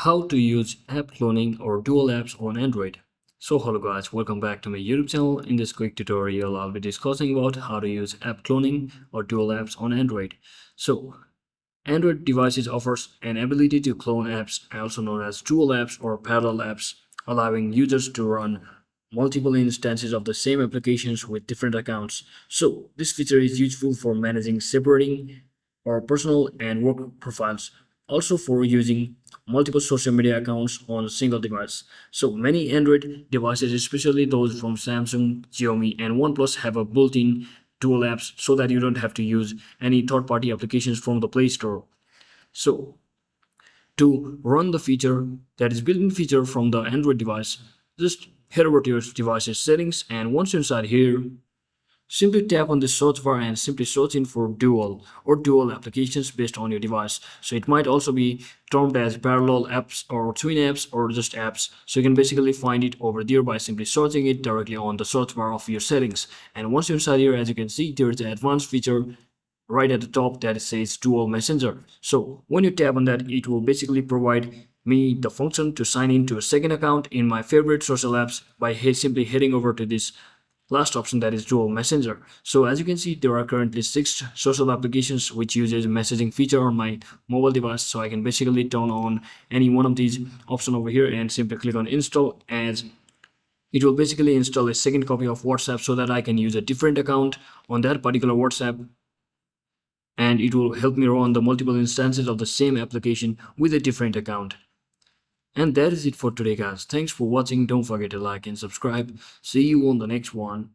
How to use app cloning or dual apps on Android. So hello guys, welcome back to my YouTube channel. In this quick tutorial, I'll be discussing about how to use app cloning or dual apps on Android. So Android devices offers an ability to clone apps, also known as dual apps or parallel apps, allowing users to run multiple instances of the same applications with different accounts. So this feature is useful for managing separating our personal and work profiles, also for using multiple social media accounts on a single device. So many Android devices, especially those from Samsung, Xiaomi, and OnePlus, have a built-in dual apps so that you don't have to use any third-party applications from the Play Store. So to run the feature, that is built-in feature from the Android device, just head over to your device's settings, and once you're inside here, simply tap on the search bar and simply search in for dual or dual applications based on your device. So it might also be termed as parallel apps or twin apps or just apps. So you can basically find it over there by simply searching it directly on the search bar of your settings. And once you're inside here, as you can see, there is an advanced feature right at the top that says dual messenger. So when you tap on that, it will basically provide me the function to sign in to a second account in my favorite social apps by simply heading over to this last option, that is dual messenger. So as you can see, there are currently 6 social applications which uses messaging feature on my mobile device. So I can basically turn on any one of these options over here and simply click on install, and it will basically install a second copy of WhatsApp so that I can use a different account on that particular WhatsApp, and it will help me run the multiple instances of the same application with a different account. And that is it for today guys. Thanks for watching. Don't forget to like and subscribe. See you on the next one.